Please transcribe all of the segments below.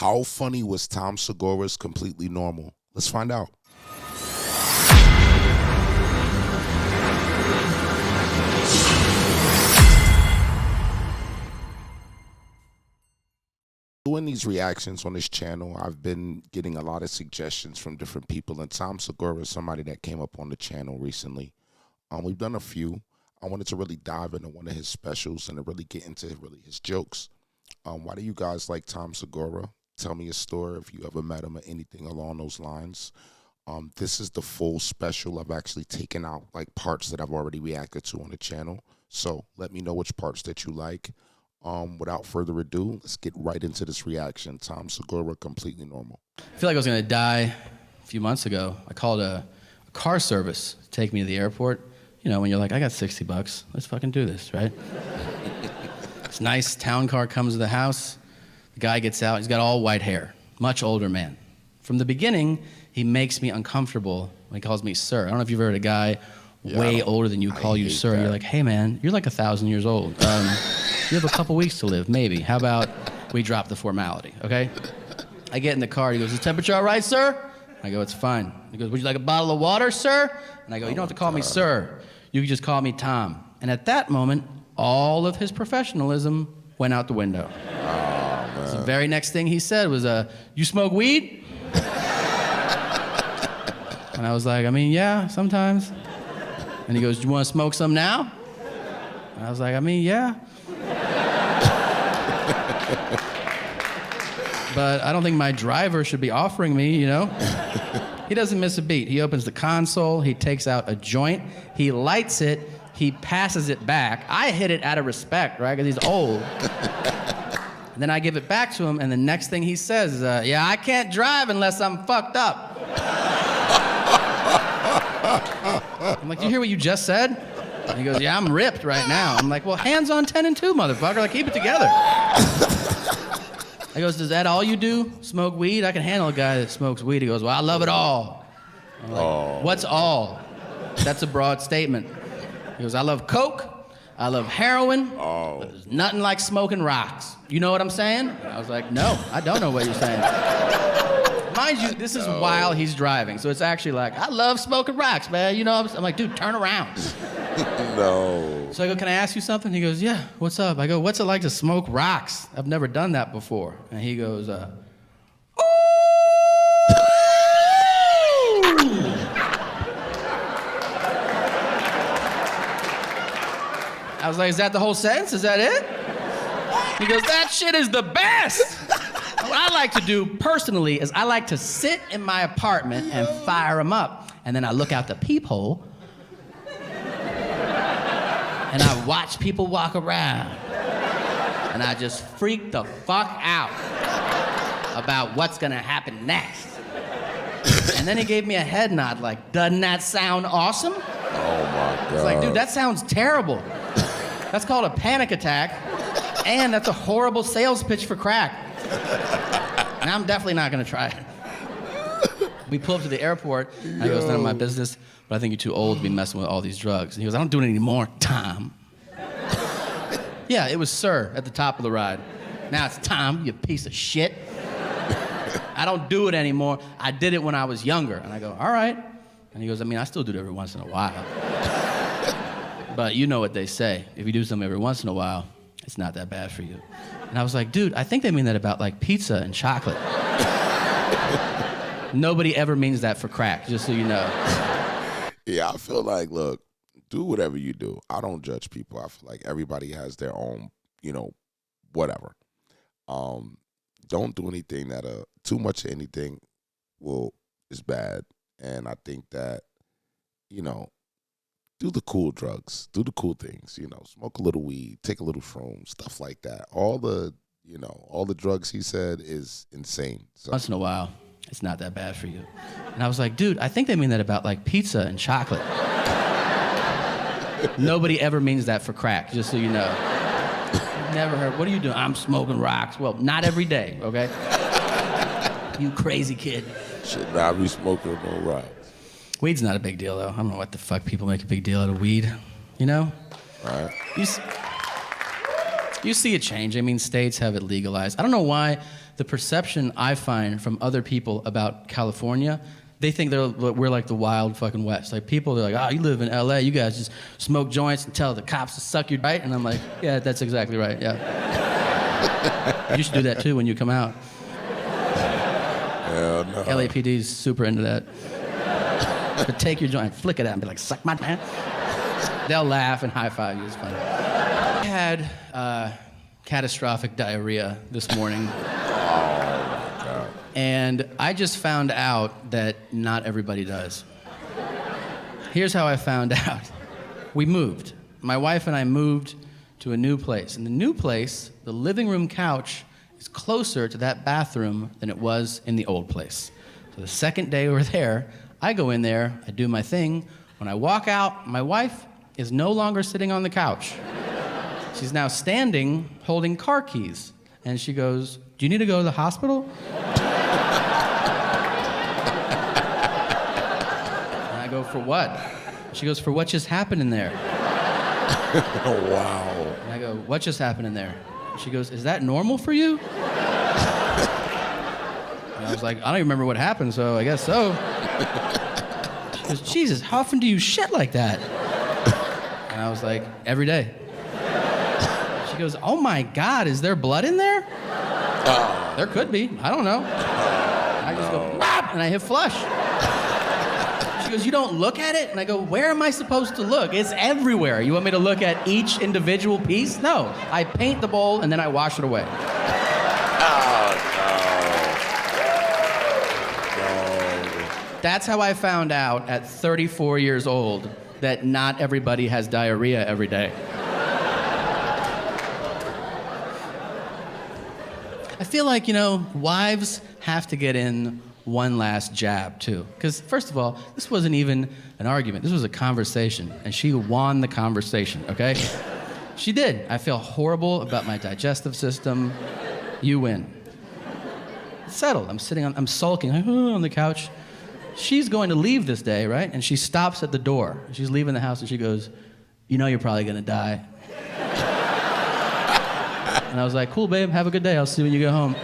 How funny was Tom Segura's Completely Normal? Let's find out. Doing these reactions on this channel, I've been getting a lot of suggestions from different people, and Tom Segura is somebody that came up on the channel recently. We've done a few. I wanted to really dive into one of his specials and to really get into his jokes. Why do you guys like Tom Segura? Tell me a story if you ever met him or anything along those lines. This is the full special. I've actually taken out like parts that I've already reacted to on the channel. So let me know which parts that you like. Without further ado, let's get right into this reaction. Tom Segura, Completely Normal. I feel like I was gonna die a few months ago. I called a car service to take me to the airport. You know, when you're like, I got 60 bucks, let's fucking do this, right? This nice town car comes to the house. The guy gets out, he's got all white hair, much older man. From the beginning, he makes me uncomfortable when he calls me sir. I don't know if you've heard a guy way older than you call you sir. You're like, hey man, you're like 1,000 years old. You have a couple weeks to live, maybe. How about we drop the formality, okay? I get in the car, he goes, is the temperature all right, sir? I go, it's fine. He goes, would you like a bottle of water, sir? And I go, you don't have to call me sir. You can just call me Tom. And at that moment, all of his professionalism went out the window. Oh, man. So the very next thing he said was, you smoke weed? And I was like, I mean, yeah, sometimes. And he goes, do you want to smoke some now? And I was like, I mean, yeah. But I don't think my driver should be offering me, you know? He doesn't miss a beat. He opens the console, he takes out a joint, he lights it, he passes it back. I hit it out of respect, right, because he's old. And then I give it back to him, and the next thing he says is, yeah, I can't drive unless I'm fucked up. I'm like, do you hear what you just said? And he goes, yeah, I'm ripped right now. I'm like, well, hands on 10 and 2, motherfucker. Like, keep it together. He goes, is that all you do? Smoke weed? I can handle a guy that smokes weed. He goes, well, I love it all. I'm like, what's all? That's a broad statement. He goes, I love coke. I love heroin. There's nothing like smoking rocks. You know what I'm saying? I was like, no, I don't know what you're saying. Mind you, this is while he's driving, so it's actually like, I love smoking rocks, man. You know, I'm like, dude, turn around. No. So I go, can I ask you something? He goes, yeah, what's up? I go, what's it like to smoke rocks? I've never done that before. And he goes, ooh. I was like, is that the whole sentence? Is that it? He goes, that shit is the best. What I like to do personally is I like to sit in my apartment and fire them up. And then I look out the peephole and I watch people walk around. And I just freak the fuck out about what's gonna happen next. And then he gave me a head nod like, doesn't that sound awesome? Oh my God. I was like, dude, that sounds terrible. That's called a panic attack, and that's a horrible sales pitch for crack. And I'm definitely not gonna try it. We pull up to the airport, and I goes, none of my business, but I think you're too old to be messing with all these drugs. And he goes, I don't do it anymore, Tom. Yeah, it was sir at the top of the ride. Now it's Tom, you piece of shit. I don't do it anymore. I did it when I was younger. And I go, all right. And he goes, I mean, I still do it every once in a while. But you know what they say. If you do something every once in a while, it's not that bad for you. And I was like, dude, I think they mean that about like pizza and chocolate. Nobody ever means that for crack, just so you know. Yeah, I feel like, look, do whatever you do. I don't judge people. I feel like everybody has their own, you know, whatever. Don't do anything that too much of anything is bad. And I think that, you know, do the cool drugs, do the cool things, you know, smoke a little weed, take a little shrooms, stuff like that. All the drugs he said is insane. So. Once in a while, it's not that bad for you. And I was like, dude, I think they mean that about like pizza and chocolate. Nobody ever means that for crack, just so you know. Never heard, what are you doing? I'm smoking rocks. Well, not every day, okay? You crazy kid. Should not be smoking no rocks. Weed's not a big deal, though. I don't know what the fuck people make a big deal out of weed, you know? Right. You see a change. I mean, states have it legalized. I don't know why the perception I find from other people about California, they think we're like the wild fucking West. Like people, they're like, oh, you live in LA, you guys just smoke joints and tell the cops to suck you, right? And I'm like, yeah, that's exactly right, yeah. You should do that too when you come out. Hell no. LAPD's super into that. But take your joint, flick it out, and be like, suck my man. They'll laugh and high five you. It's funny. I had catastrophic diarrhea this morning. And I just found out that not everybody does. Here's how I found out. We moved. My wife and I moved to a new place. In the new place, the living room couch is closer to that bathroom than it was in the old place. So the second day we're there, I go in there, I do my thing. When I walk out, my wife is no longer sitting on the couch. She's now standing, holding car keys. And she goes, do you need to go to the hospital? And I go, for what? She goes, for what just happened in there? Oh, wow. And I go, what just happened in there? She goes, is that normal for you? And I was like, I don't even remember what happened, so I guess so. She goes, Jesus, how often do you shit like that? And I was like, every day. She goes, oh my God, is there blood in there? There could be, I don't know. I just go, whap, and I hit flush. She goes, you don't look at it? And I go, where am I supposed to look? It's everywhere. You want me to look at each individual piece? No, I paint the bowl and then I wash it away. That's how I found out at 34 years old that not everybody has diarrhea every day. I feel like, wives have to get in one last jab, too. Because, first of all, this wasn't even an argument. This was a conversation, and she won the conversation, okay? She did. I feel horrible about my digestive system. You win. It's settled. I'm sulking on the couch. She's going to leave this day, right? And she stops at the door. She's leaving the house, and she goes, you know you're probably going to die. And I was like, cool, babe, have a good day. I'll see you when you go home.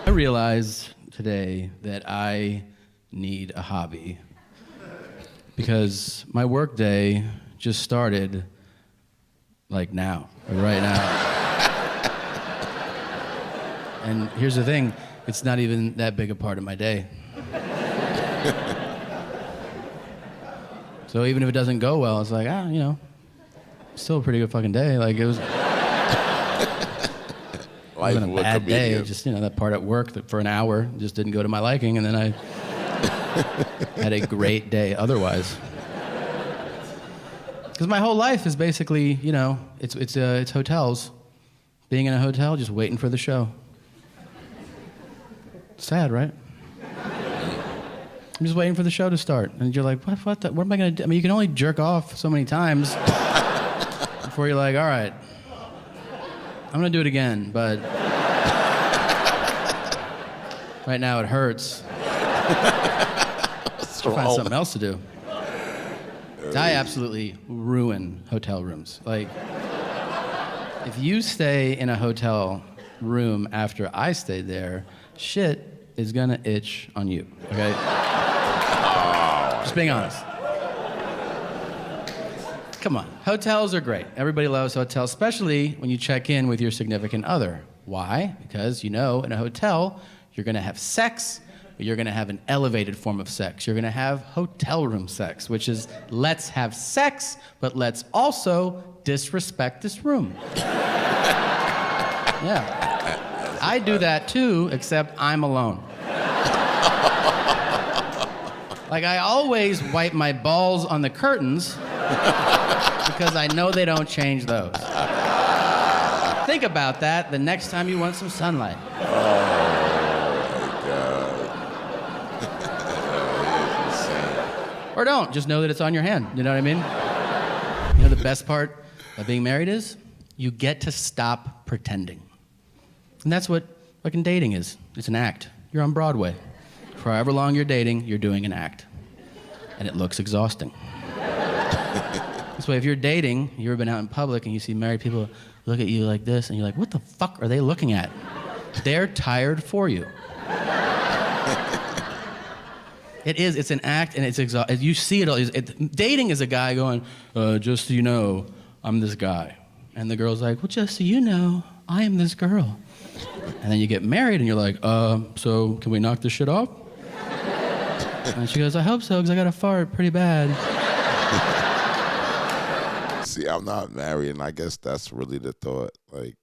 I realized today that I need a hobby because my work day just started like now, right now. And here's the thing, it's not even that big a part of my day. So even if it doesn't go well, it's like, still a pretty good fucking day. Like it was Life a bad day. Just, that part at work that for an hour just didn't go to my liking, and then I had a great day otherwise. Because my whole life is basically, it's hotels. Being in a hotel, just waiting for the show. Sad, right? I'm just waiting for the show to start. And you're like, what am I going to do? I mean, you can only jerk off so many times before you're like, all right, I'm going to do it again, but right now it hurts. I'll find something else to do. I absolutely ruin hotel rooms. Like, if you stay in a hotel room after I stayed there, shit is gonna itch on you, okay? Just being honest. Come on, hotels are great. Everybody loves hotels, especially when you check in with your significant other. Why? Because in a hotel, you're gonna have sex, but you're gonna have an elevated form of sex. You're gonna have hotel room sex, which is let's have sex, but let's also disrespect this room. Yeah. I do that too, except I'm alone. Like I always wipe my balls on the curtains because I know they don't change those. Think about that the next time you want some sunlight. Or don't, just know that it's on your hand, you know what I mean? The best part of being married is you get to stop pretending. And that's what fucking dating is. It's an act. You're on Broadway. For however long you're dating, you're doing an act. And it looks exhausting. This way, if you're dating, you've ever been out in public and you see married people look at you like this, and you're like, what the fuck are they looking at? They're tired for you. It is. It's an act, and it's exhausting. You see it all. Dating is a guy going, just so you know, I'm this guy. And the girl's like, well, just so you know, I am this girl. And then you get married, and you're like, so can we knock this shit off? And she goes, I hope so, because I got to fart pretty bad. See, I'm not married, and I guess that's really the thought. Like,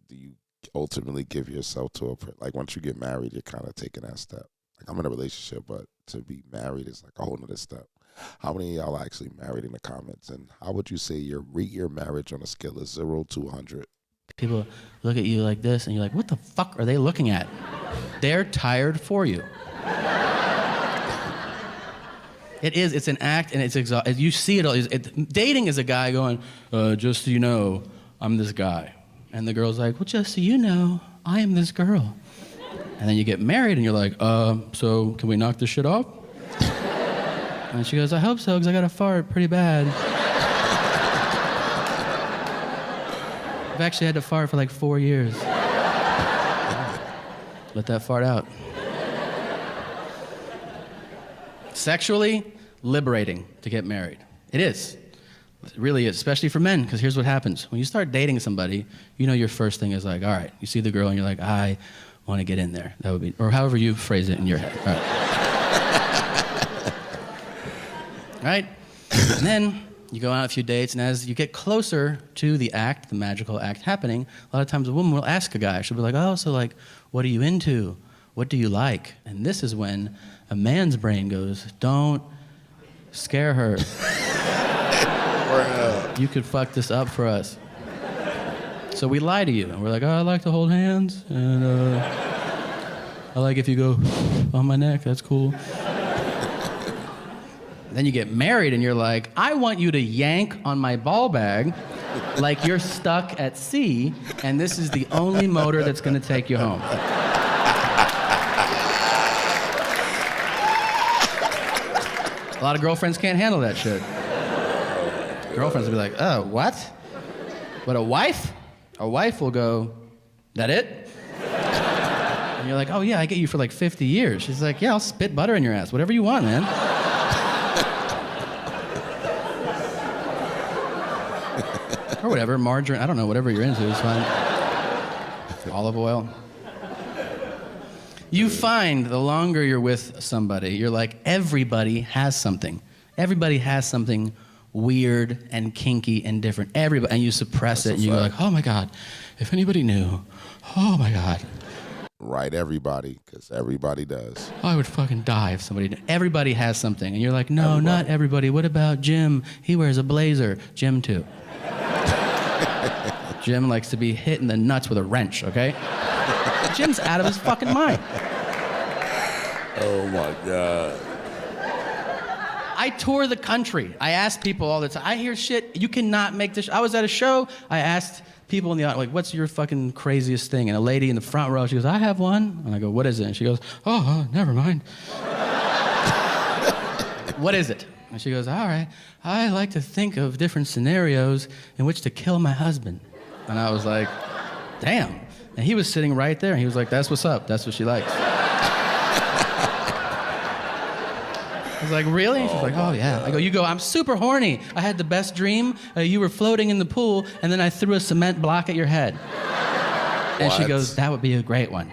do you ultimately give yourself to a person? Like, once you get married, you're kind of taking that step. Like, I'm in a relationship, but to be married is like a whole nother step. How many of y'all are actually married in the comments? And how would you say rate your marriage on a scale of 0 to 100? People look at you like this, and you're like, what the fuck are they looking at? They're tired for you. It is. It's an act, and it's exhausting. You see it all. Dating is a guy going, just so you know, I'm this guy. And the girl's like, well, just so you know, I am this girl. And then you get married, and you're like, so can we knock this shit off? And she goes, I hope so, because I got to fart pretty bad. I've actually had to fart for like 4 years. Let that fart out. Sexually liberating to get married. It is. It really is, especially for men, because here's what happens. When you start dating somebody, you know your first thing is like, all right, you see the girl, and you're like, I want to get in there. That would be, or however you phrase it in your head. All right. Right? And then you go on a few dates, and as you get closer to the act, the magical act happening, a lot of times a woman will ask a guy, she'll be like, oh, so like, what are you into? What do you like? And this is when a man's brain goes, don't scare her. You could fuck this up for us. So we lie to you, and we're like, oh, I like to hold hands, and I like if you go on my neck, that's cool. Then you get married, and you're like, I want you to yank on my ball bag like you're stuck at sea, and this is the only motor that's gonna take you home. A lot of girlfriends can't handle that shit. Girlfriends will be like, oh, what? But a wife? A wife will go, that it? And you're like, oh yeah, I get you for like 50 years. She's like, yeah, I'll spit butter in your ass, whatever you want, man. Or whatever, margarine, I don't know, whatever you're into is fine. Olive oil. You find the longer you're with somebody, you're like, everybody has something. Everybody has something weird and kinky and different. Everybody, and you suppress it, and you go like, oh my God, if anybody knew, oh my God. Right, everybody, because everybody does. I would fucking die if somebody did. Everybody has something, and you're like, no, not everybody. What about Jim? He wears a blazer. Jim too. Jim likes to be hit in the nuts with a wrench, okay? Jim's out of his fucking mind. Oh my God. I tour the country. I ask people all the time. I hear shit, you cannot make this. I was at a show, I asked people in the audience, like, what's your fucking craziest thing? And a lady in the front row, she goes, I have one. And I go, what is it? And she goes, never mind. What is it? And she goes, all right, I like to think of different scenarios in which to kill my husband. And I was like, damn. And he was sitting right there, and he was like, that's what's up. That's what she likes. I was like, really? She's like, oh yeah. I go, you go, I'm super horny. I had the best dream. You were floating in the pool, and then I threw a cement block at your head. And she goes, that would be a great one.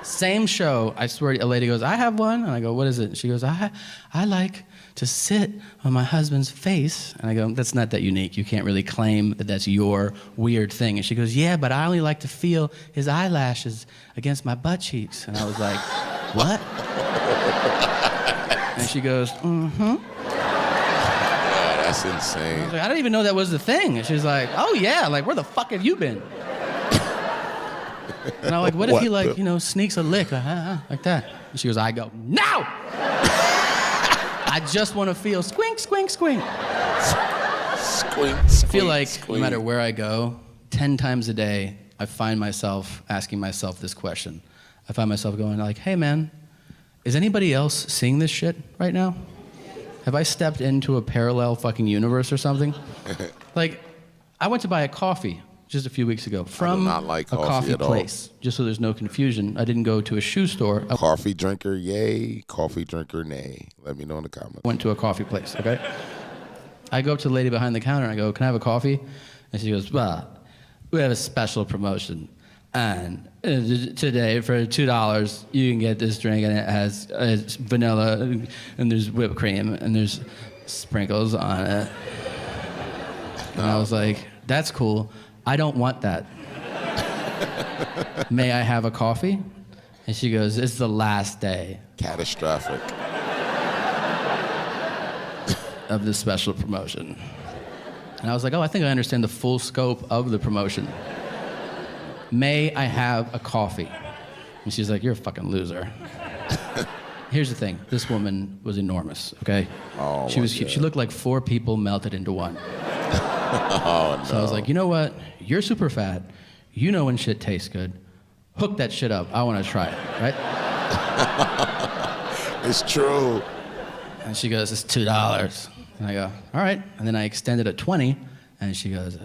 Same show, I swear, a lady goes, I have one. And I go, what is it? And she goes, I like to sit on my husband's face. And I go, that's not that unique. You can't really claim that that's your weird thing. And she goes, yeah, but I only like to feel his eyelashes against my butt cheeks. And I was like, what? And she goes, mm-hmm. Yeah, that's insane. I was like, I didn't even know that was the thing. And she's like, oh yeah, like where the fuck have you been? And I'm like, what if he like, sneaks a lick like that? And she goes, I go, no! I just want to feel squink, squink, squink. Squink, I feel squink, like squink. no matter where I go, 10 times a day, I find myself asking myself this question. I find myself going like, hey man, is anybody else seeing this shit right now? Have I stepped into a parallel fucking universe or something? Like, I went to buy a coffee just a few weeks ago, from not like a coffee coffee at all. place. Just so there's no confusion, I didn't go to a shoe store. I Coffee drinker, yay. Coffee drinker, nay. Let me know in the comments. went to a coffee place, okay? I go up to the lady behind the counter and I go, can I have a coffee? And she goes, well, we have a special promotion. And today, for $2, you can get this drink, and it has vanilla, and there's whipped cream, and there's sprinkles on it. And I was like, that's cool. I don't want that. May I have a coffee? And she goes, it's the last day Catastrophic. of this special promotion. And I was like, oh, I think I understand the full scope of the promotion. May I have a coffee? And she's like, you're a fucking loser. Here's the thing. This woman was enormous, okay? Oh, she looked like 4 people melted into one. Oh, no. So I was like, you know what? You're super fat. You know when shit tastes good. Hook that shit up. I want to try it, right? It's true. And she goes, it's $2. And I go, all right. And then I extended at 20, and she goes,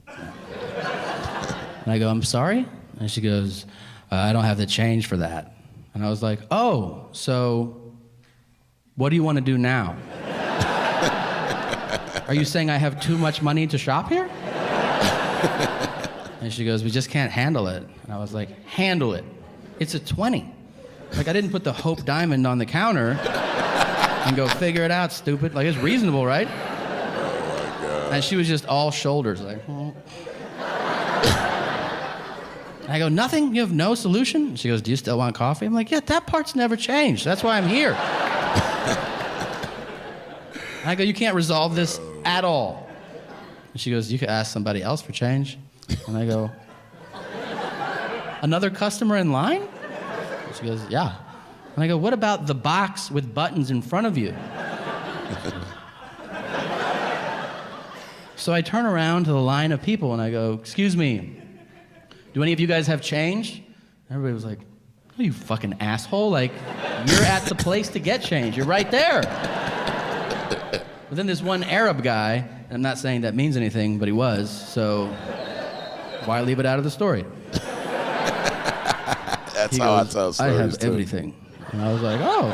and I go, I'm sorry? And she goes, I don't have the change for that. And I was like, oh, so what do you want to do now? Are you saying I have too much money to shop here? And she goes, we just can't handle it. And I was like, handle it. It's a 20. Like, I didn't put the Hope Diamond on the counter and go, figure it out, stupid. Like, it's reasonable, right? Oh, my God. And she was just all shoulders, like, oh. And I go, nothing? You have no solution? And she goes, do you still want coffee? I'm like, yeah, that part's never changed. That's why I'm here. And I go, you can't resolve this at all. And she goes, you could ask somebody else for change. And I go, another customer in line? And she goes, yeah. And I go, what about the box with buttons in front of you? So I turn around to the line of people and I go, excuse me, do any of you guys have change? Everybody was like, oh, you fucking asshole. Like, you're at the place to get change. You're right there. But then this one Arab guy, and I'm not saying that means anything, but he was, so why leave it out of the story? That's He how goes, I tell stories, I have too. everything. And I was like, oh.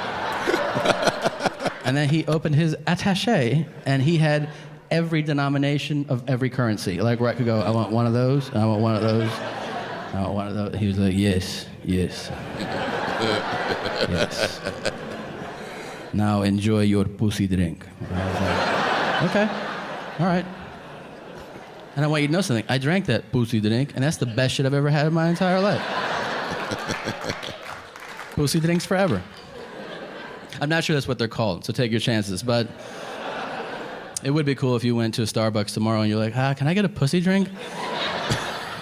And then he opened his attaché, and he had every denomination of every currency. Like where I could go, I want one of those, I want one of those, I want one of those. He was like, yes, yes. Yes. Now enjoy your pussy drink. And I was like, okay, all right. And I want you to know something. I drank that pussy drink, and that's the best shit I've ever had in my entire life. Pussy drinks forever. I'm not sure that's what they're called, so take your chances. But it would be cool if you went to a Starbucks tomorrow and you're like, can I get a pussy drink?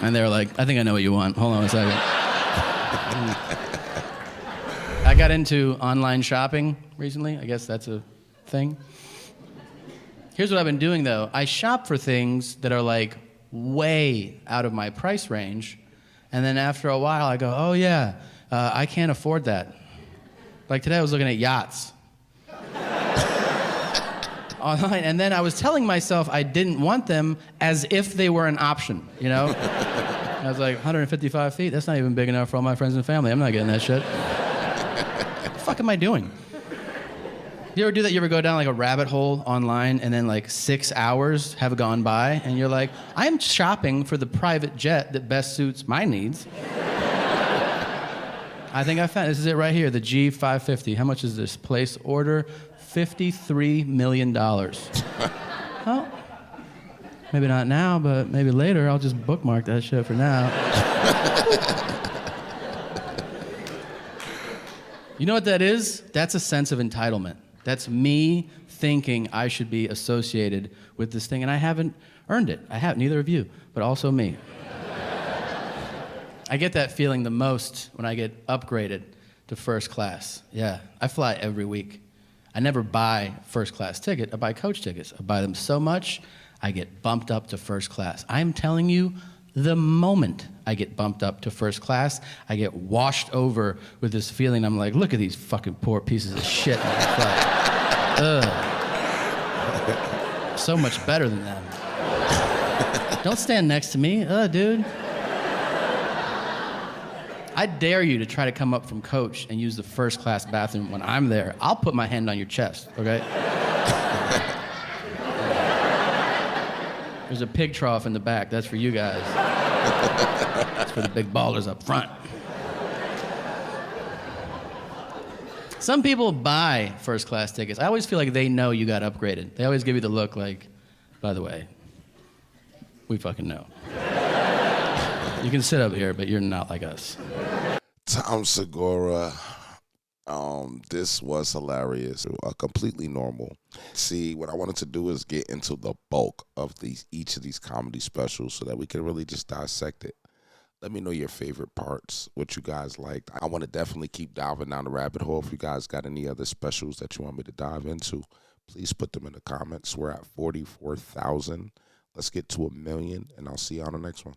And they're like, I think I know what you want. Hold on a second. I got into online shopping recently. I guess that's a thing. Here's what I've been doing, though. I shop for things that are, like, way out of my price range. And then after a while, I go, oh, yeah, I can't afford that. Like today, I was looking at yachts online. And then I was telling myself I didn't want them as if they were an option, you know? I was like, 155 feet? That's not even big enough for all my friends and family. I'm not getting that shit. What the fuck am I doing? You ever do that? You ever go down like a rabbit hole online and then like 6 hours have gone by and you're like, I'm shopping for the private jet that best suits my needs. I think I found, this is it right here, the G550. How much is this? Place order, $53 million. Well, maybe not now, but maybe later. I'll just bookmark that shit for now. You know what that is? That's a sense of entitlement. That's me thinking I should be associated with this thing, and I haven't earned it. I haven't, neither of you, but also me. I get that feeling the most when I get upgraded to first class. Yeah, I fly every week. I never buy first class ticket, I buy coach tickets. I buy them so much, I get bumped up to first class. I'm telling you, the moment I get bumped up to first class, I get washed over with this feeling. I'm like, look at these fucking poor pieces of shit on the flight. Ugh. So much better than them. Don't stand next to me. Dude. I dare you to try to come up from coach and use the first class bathroom when I'm there. I'll put my hand on your chest, okay? There's a pig trough in the back. That's for you guys. That's for the big ballers up front. Some people buy first class tickets. I always feel like they know you got upgraded. They always give you the look like, by the way, we fucking know. You can sit up here, but you're not like us. Tom Segura, this was hilarious, completely normal. See, what I wanted to do is get into the bulk of each of these comedy specials so that we can really just dissect it. Let me know your favorite parts, what you guys liked. I want to definitely keep diving down the rabbit hole. If you guys got any other specials that you want me to dive into, please put them in the comments. We're at 44,000. Let's get to 1 million, and I'll see you on the next one.